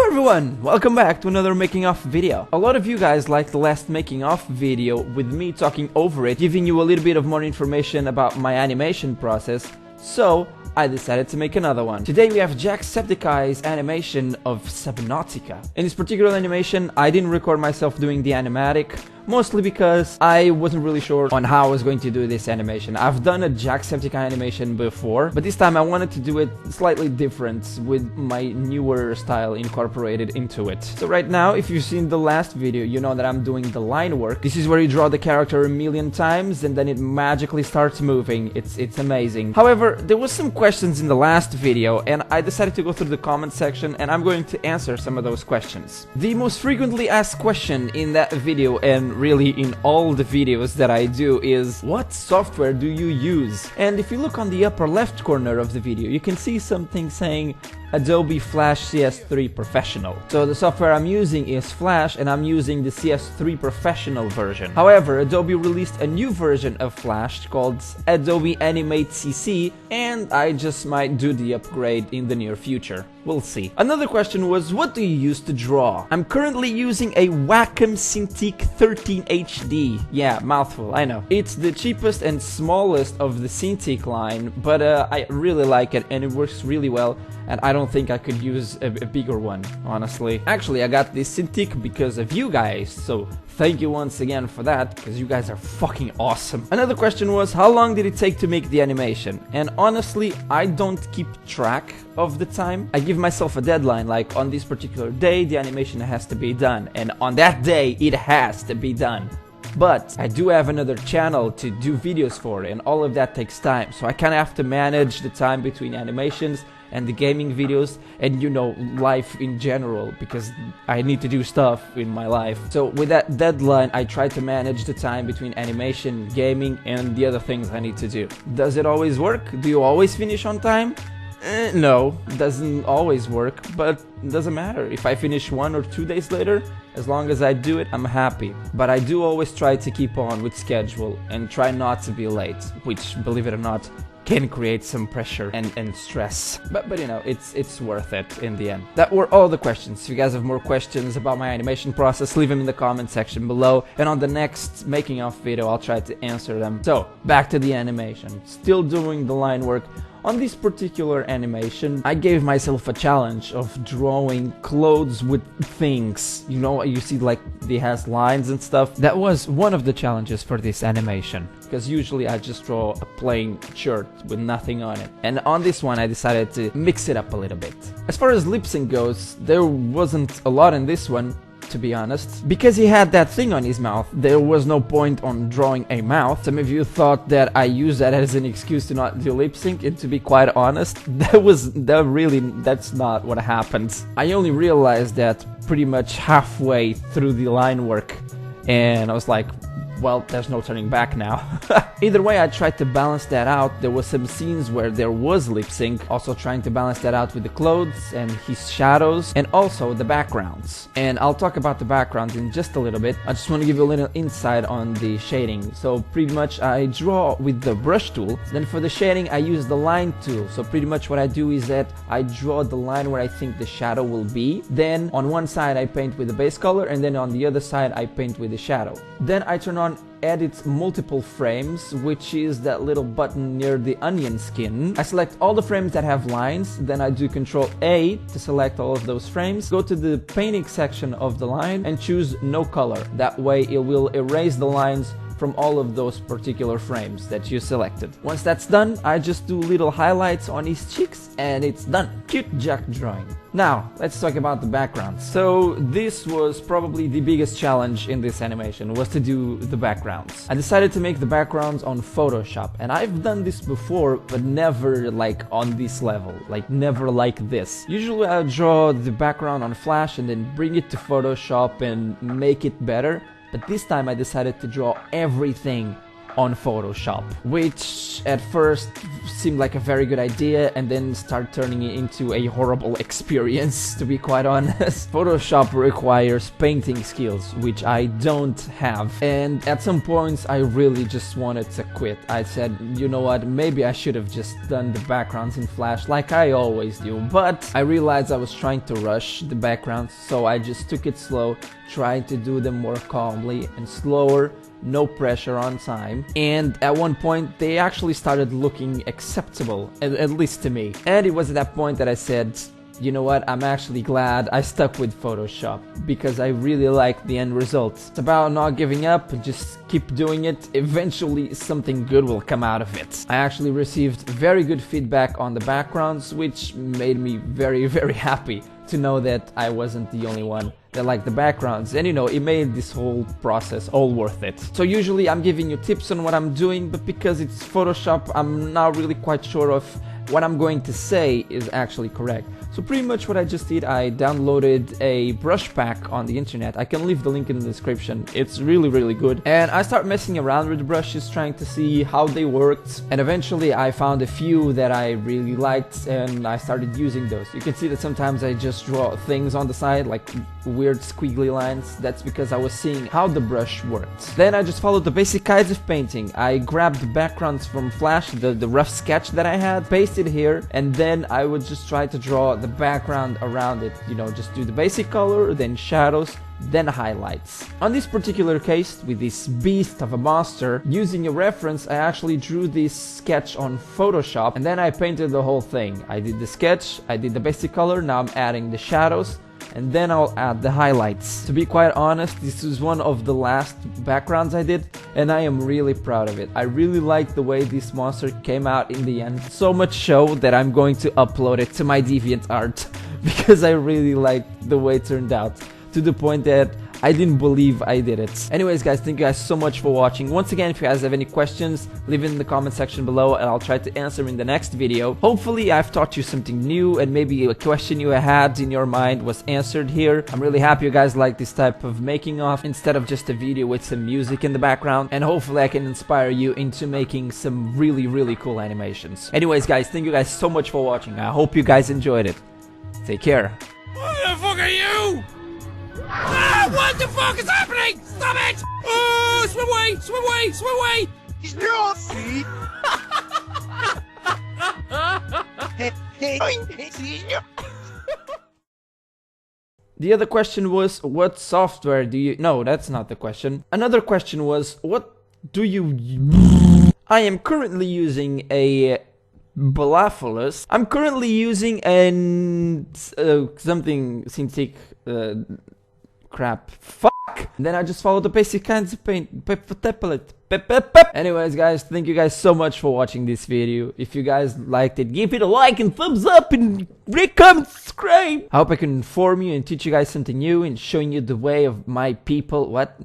everyone! Welcome back to another making of video. A lot of you guys liked the last making of video with me talking over it, giving you a little bit of more information about my animation process, so I decided to make another one. Today we have JackSepticEye's animation of Subnautica. In this particular animation, I didn't record myself doing the animatic, mostly because I wasn't really sure on how I was going to do this animation. I've done a JackSepticEye animation before, but this time I wanted to do it slightly different with my newer style incorporated into it. So right now, if you've seen the last video, you know that I'm doing the line work. This is where you draw the character a million times and then it magically starts moving. It's amazing. However, there was some questions in the last video and I decided to go through the comment section and I'm going to answer some of those questions. The most frequently asked question in that video, and really in all the videos that I do, is what software do you use? And if you look on the upper left corner of the video, you can see something saying Adobe Flash CS3 Professional. So the software I'm using is Flash and I'm using the CS3 Professional version. However, Adobe released a new version of Flash called Adobe Animate CC and I just might do the upgrade in the near future. We'll see. Another question was, what do you use to draw? I'm currently using a Wacom Cintiq 13 HD. Yeah, mouthful, I know. It's the cheapest and smallest of the Cintiq line, but I really like it and it works really well, and I don't think I could use a bigger one, honestly. Actually, I got this Cintiq because of you guys, so thank you once again for that, because you guys are fucking awesome. Another question was, how long did it take to make the animation? And honestly, I don't keep track of the time. I give myself a deadline, like on this particular day the animation has to be done, and on that day it has to be done. But I do have another channel to do videos for, and all of that takes time, so I kind of have to manage the time between animations and the gaming videos and, you know, life in general, because I need to do stuff in my life. So with that deadline, I try to manage the time between animation, gaming, and the other things I need to do. Does it always work? Do you always finish on time? No, doesn't always work, but it doesn't matter. If I finish 1 or 2 days later, as long as I do it, I'm happy. But I do always try to keep on with schedule and try not to be late, which, believe it or not, can create some pressure and stress. But you know, it's worth it in the end. That were all the questions. If you guys have more questions about my animation process, leave them in the comment section below, and on the next making of video I'll try to answer them. So, back to the animation. Still doing the line work. On this particular animation, I gave myself a challenge of drawing clothes with things. You know, you see like it has lines and stuff. That was one of the challenges for this animation, because usually I just draw a plain shirt with nothing on it. And on this one I decided to mix it up a little bit. As far as lip sync goes, there wasn't a lot in this one, to be honest. Because he had that thing on his mouth, there was no point on drawing a mouth. Some of you thought that I used that as an excuse to not do lip sync, and to be quite honest, that's not what happened. I only realized that pretty much halfway through the line work, and I was like, well, there's no turning back now. Either way, I tried to balance that out. There were some scenes where there was lip sync, also trying to balance that out with the clothes and his shadows and also the backgrounds. And I'll talk about the backgrounds in just a little bit. I just want to give you a little insight on the shading. So pretty much I draw with the brush tool. Then for the shading I use the line tool. So pretty much what I do is that I draw the line where I think the shadow will be. Then on one side I paint with the base color, and then on the other side I paint with the shadow. Then I turn on edit multiple frames, which is that little button near the onion skin. I select all the frames that have lines, then I do Ctrl A to select all of those frames, go to the painting section of the line and choose no color. That way it will erase the lines from all of those particular frames that you selected. Once that's done, I just do little highlights on his cheeks and it's done. Cute Jack drawing. Now, let's talk about the background. So this was probably the biggest challenge in this animation, was to do the backgrounds. I decided to make the backgrounds on Photoshop, and I've done this before, but never like on this level, like never like this. Usually I draw the background on Flash and then bring it to Photoshop and make it better. But this time I decided to draw everything on Photoshop, which at first seemed like a very good idea and then started turning it into a horrible experience, to be quite honest. Photoshop requires painting skills, which I don't have, and at some points I really just wanted to quit. I said, you know what, maybe I should have just done the backgrounds in Flash like I always do, but I realized I was trying to rush the backgrounds, so I just took it slow, tried to do them more calmly and slower, no pressure on time, and at one point they actually started looking acceptable, at least to me. And it was at that point that I said, you know what, I'm actually glad I stuck with Photoshop, because I really like the end result. It's about not giving up, just keep doing it, eventually something good will come out of it. I actually received very good feedback on the backgrounds, which made me very, very happy to know that I wasn't the only one that liked the backgrounds, and you know, it made this whole process all worth it. So usually I'm giving you tips on what I'm doing, but because it's Photoshop, I'm not really quite sure of what I'm going to say is actually correct. So pretty much what I just did, I downloaded a brush pack on the internet. I can leave the link in the description. It's really, really good. And I started messing around with the brushes, trying to see how they worked. And eventually I found a few that I really liked and I started using those. You can see that sometimes I just draw things on the side, like weird squiggly lines. That's because I was seeing how the brush worked. Then I just followed the basic guides of painting. I grabbed backgrounds from Flash, the rough sketch that I had, pasted here, and then I would just try to draw the background around it, you know, just do the basic color, then shadows, then highlights. On this particular case, with this beast of a monster, using a reference, I actually drew this sketch on Photoshop, and then I painted the whole thing. I did the sketch, I did the basic color, now I'm adding the shadows, and then I'll add the highlights. To be quite honest, this is one of the last backgrounds I did, and I am really proud of it. I really like the way this monster came out in the end, so much so that I'm going to upload it to my DeviantArt, because I really like the way it turned out, to the point that I didn't believe I did it. Anyways guys, thank you guys so much for watching. Once again, if you guys have any questions, leave it in the comment section below and I'll try to answer in the next video. Hopefully I've taught you something new and maybe a question you had in your mind was answered here. I'm really happy you guys like this type of making of instead of just a video with some music in the background, and hopefully I can inspire you into making some really, really cool animations. Anyways guys, thank you guys so much for watching. I hope you guys enjoyed it. Take care. Who the fuck are you? Ah, what the fuck is happening? Stop it! Oh, swim away, swim away, swim away! He's not. See? The other question was, what software do you... No, that's not the question. Another question was, what do you... I am currently using a... Balaphilus. I'm currently using an... something synthetic... crap. Fuck! Then I just follow the basic kinds of paint. Anyways guys, thank you guys so much for watching this video. If you guys liked it, give it a like and thumbs up and comment, subscribe. I hope I can inform you and teach you guys something new and showing you the way of my people. What?